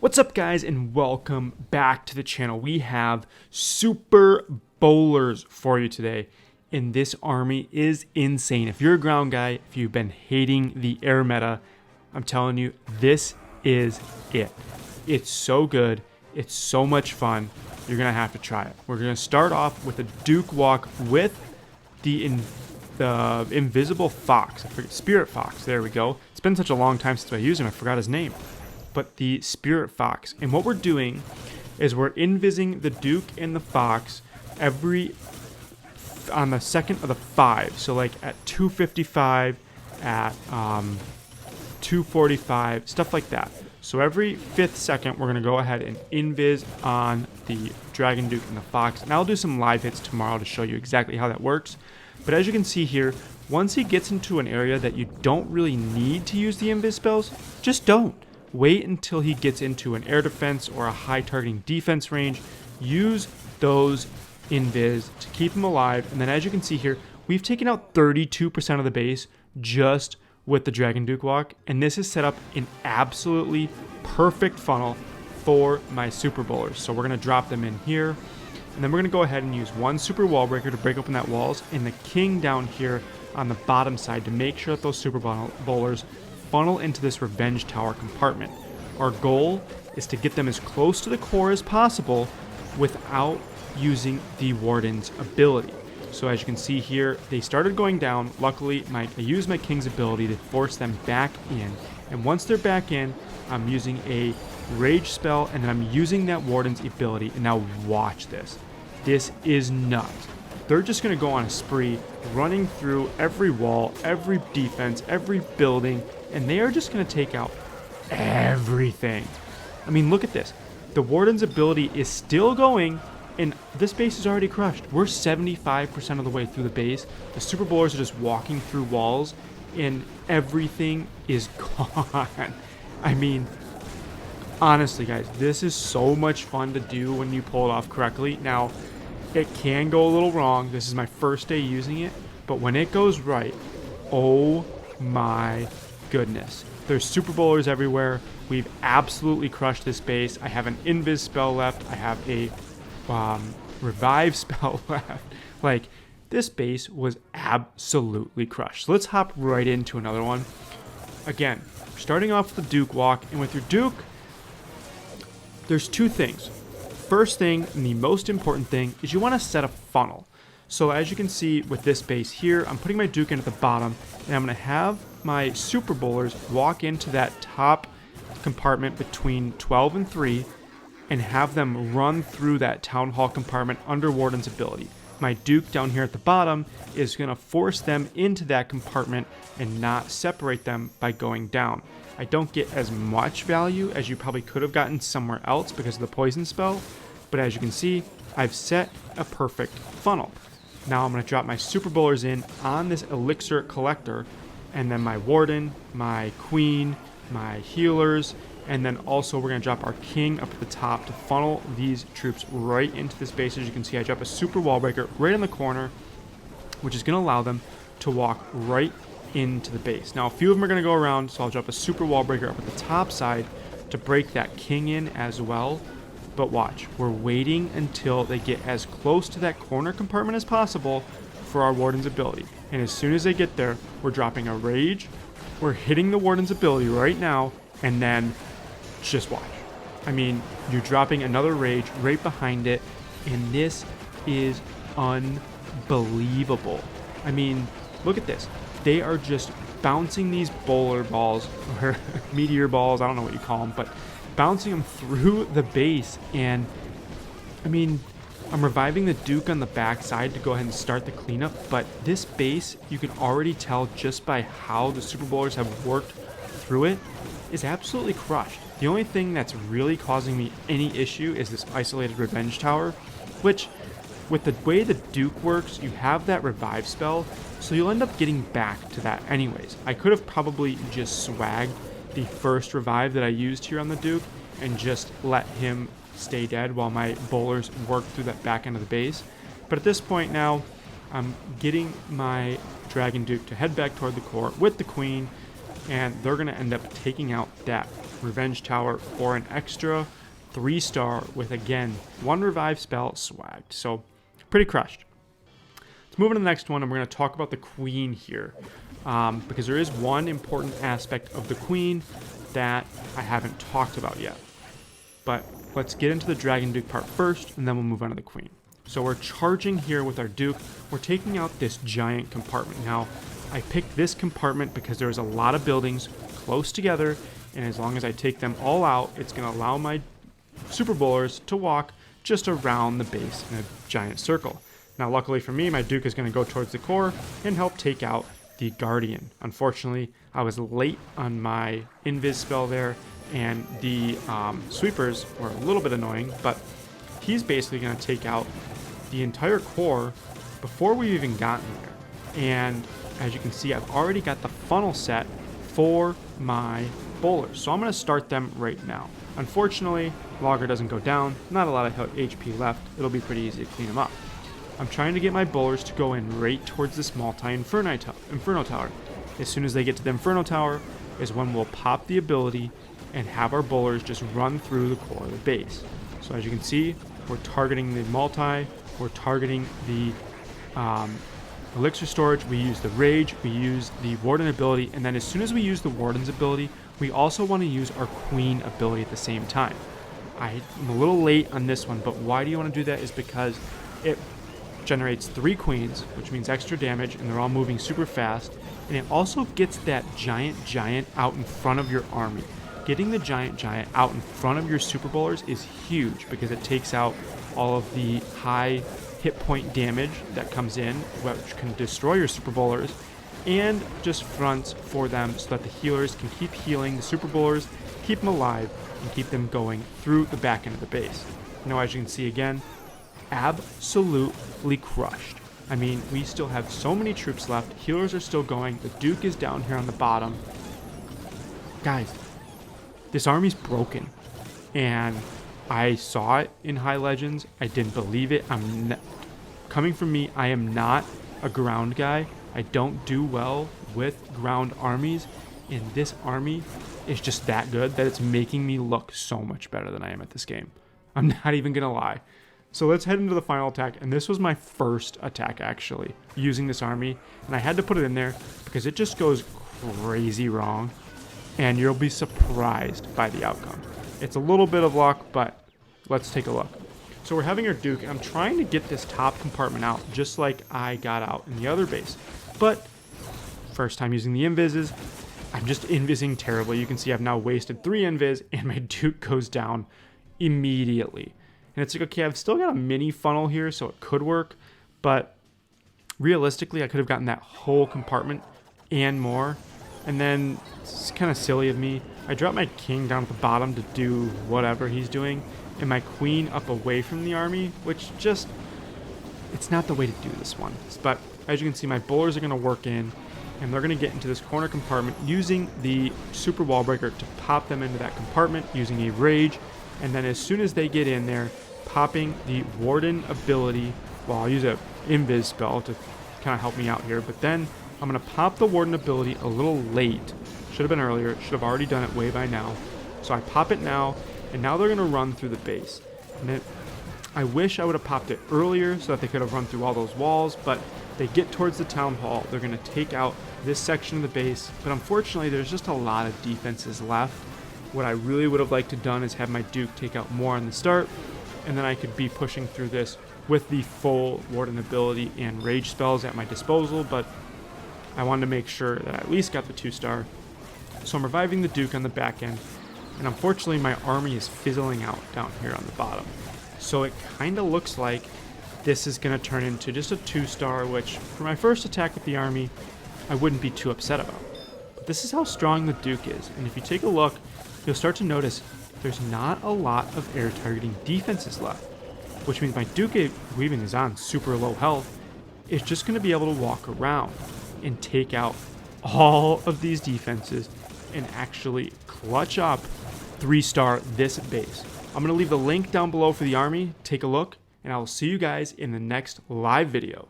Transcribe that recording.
What's up, guys, and welcome back to the channel. We have super bowlers for you today, and this army is insane. If you're a ground guy, if you've been hating the air meta, I'm telling you, this is it. It's so good. It's so much fun. You're gonna have to try it. We're gonna start off with a Duke walk with the invisible fox. I forget, Spirit Fox. There we go. It's been such a long time since I used him. I forgot his name. But the Spirit Fox. And what we're doing is we're invising the Duke and the Fox on the second of the 5. So like at 255, at 245, stuff like that. So every 5th second, we're going to go ahead and invis on the Dragon Duke and the Fox. And I'll do some live hits tomorrow to show you exactly how that works. But as you can see here, once he gets into an area that you don't really need to use the invis spells, just don't. Wait until he gets into an air defense or a high targeting defense range. Use those invis to keep him alive. And then as you can see here, we've taken out 32% of the base just with the Dragon Duke walk. And this is set up an absolutely perfect funnel for my super bowlers. So we're going to drop them in here. And then we're going to go ahead and use one super wall breaker to break open that walls. And the king down here on the bottom side to make sure that those super bowlers funnel into this revenge tower compartment. Our goal is to get them as close to the core as possible without using the warden's ability. So as you can see here, they started going down. Luckily, I used my king's ability to force them back in. And once they're back in, I'm using a rage spell, and then I'm using that warden's ability. And now watch this. This is nuts. They're just going to go on a spree, running through every wall, every defense, every building, and they are just going to take out everything. I mean, look at this. The warden's ability is still going, and this base is already crushed. We're 75% of the way through the base. The super bowlers are just walking through walls, and everything is gone. I mean, honestly, guys, this is so much fun to do when you pull it off correctly. Now, it can go a little wrong. This is my first day using it, but when it goes right, oh my goodness. There's super bowlers everywhere. We've absolutely crushed this base. I have an invis spell left. I have a revive spell left. Like, this base was absolutely crushed. So let's hop right into another one. Again, starting off with the Duke walk, and with your Duke, there's two things. First thing, and the most important thing, is you want to set a funnel. So as you can see with this base here, I'm putting my Duke in at the bottom, and I'm going to have my super bowlers walk into that top compartment between 12 and 3 and have them run through that town hall compartment under Warden's ability. My Duke down here at the bottom is going to force them into that compartment and not separate them by going down. I don't get as much value as you probably could have gotten somewhere else because of the poison spell, but as you can see, I've set a perfect funnel. Now I'm going to drop my super bowlers in on this elixir collector, and then my warden, my queen, my healers, and then also we're going to drop our king up at the top to funnel these troops right into this base. As you can see, I drop a super wall breaker right in the corner, which is going to allow them to walk right into the base. Now a few of them are going to go around, so I'll drop a super wall breaker up at the top side to break that king in as well. But watch, we're waiting until they get as close to that corner compartment as possible for our warden's ability. And as soon as they get there, we're dropping a rage, we're hitting the warden's ability right now, and then just watch. I mean, you're dropping another rage right behind it, and this is unbelievable. I mean, look at this. They are just bouncing these bowler balls, or meteor balls, I don't know what you call them, but bouncing them through the base. And I mean, I'm reviving the Duke on the back side to go ahead and start the cleanup, but this base, you can already tell just by how the super bowlers have worked through it, is absolutely crushed. The only thing that's really causing me any issue is this isolated revenge tower, which with the way the Duke works, you have that revive spell, so you'll end up getting back to that anyways. I could have probably just swagged the first revive that I used here on the Duke and just let him stay dead while my bowlers work through that back end of the base. But at this point now, I'm getting my Dragon Duke to head back toward the core with the queen, and they're going to end up taking out that revenge tower for an extra 3-star with, again, 1 revive spell swagged. So pretty crushed. Let's move on to the next one, and we're going to talk about the queen here, because there is one important aspect of the queen that I haven't talked about yet. But let's get into the Dragon Duke part first, and then we'll move on to the queen. So we're charging here with our Duke. We're taking out this giant compartment. Now, I picked this compartment because there's a lot of buildings close together, and as long as I take them all out, it's going to allow my Super Bowlers to walk just around the base in a giant circle. Now, luckily for me, my Duke is going to go towards the core and help take out the Guardian. Unfortunately, I was late on my invis spell there, and the sweepers were a little bit annoying, but he's basically going to take out the entire core before we've even gotten there. And as you can see, I've already got the funnel set for my bowlers, so I'm going to start them right now. Unfortunately, Logger doesn't go down, not a lot of HP left. It'll be pretty easy to clean them up. I'm trying to get my bowlers to go in right towards this multi-Inferno tower. As soon as they get to the Inferno tower is when we'll pop the ability and have our bowlers just run through the core of the base. So as you can see, we're targeting the multi, we're targeting the elixir storage, we use the rage, we use the warden ability, and then as soon as we use the warden's ability, we also want to use our queen ability at the same time. I'm a little late on this one, but why do you want to do that is because it generates 3 queens, which means extra damage, and they're all moving super fast, and it also gets that giant out in front of your army. Getting the giant out in front of your Super Bowlers is huge because it takes out all of the high hit point damage that comes in, which can destroy your Super Bowlers, and just fronts for them so that the healers can keep healing the Super Bowlers, keep them alive, and keep them going through the back end of the base. Now, as you can see again, absolutely crushed. I mean, we still have so many troops left. Healers are still going. The Duke is down here on the bottom. Guys, this army's broken. And I saw it in High Legends. I didn't believe it. Coming from me, I am not a ground guy. I don't do well with ground armies. And this army is just that good that it's making me look so much better than I am at this game. I'm not even going to lie. So let's head into the final attack, and this was my first attack actually, using this army, and I had to put it in there because it just goes crazy wrong, and you'll be surprised by the outcome. It's a little bit of luck, but let's take a look. So we're having our Duke, and I'm trying to get this top compartment out, just like I got out in the other base, but first time using the invises, I'm just invising terribly. You can see I've now wasted 3 invis, and my Duke goes down immediately. And it's like, okay, I've still got a mini funnel here, so it could work. But realistically, I could have gotten that whole compartment and more. And then, it's kind of silly of me, I dropped my king down at the bottom to do whatever he's doing. And my queen up away from the army, which just, it's not the way to do this one. But as you can see, my bowlers are going to work in. And they're going to get into this corner compartment using the super wall breaker to pop them into that compartment using a rage. And then as soon as they get in there, popping the warden ability, well, I'll use a invis spell to kind of help me out here, but then I'm going to pop the warden ability a little late. Should have been earlier, should have already done it way by now. So I pop it now, and now they're going to run through the base. And I wish I would have popped it earlier so that they could have run through all those walls, but they get towards the town hall, they're going to take out this section of the base, but unfortunately there's just a lot of defenses left. What I really would have liked to done is have my Duke take out more on the start, and then I could be pushing through this with the full warden ability and rage spells at my disposal, but I wanted to make sure that I at least got the 2-star. So I'm reviving the Duke on the back end, and unfortunately my army is fizzling out down here on the bottom. So it kind of looks like this is going to turn into just a 2-star, which for my first attack with the army, I wouldn't be too upset about. But this is how strong the Duke is, and if you take a look, you'll start to notice there's not a lot of air targeting defenses left, which means my Duke, who even is on super low health, is just going to be able to walk around and take out all of these defenses and actually clutch up 3-star this base. I'm going to leave the link down below for the army. Take a look, and I will see you guys in the next live video.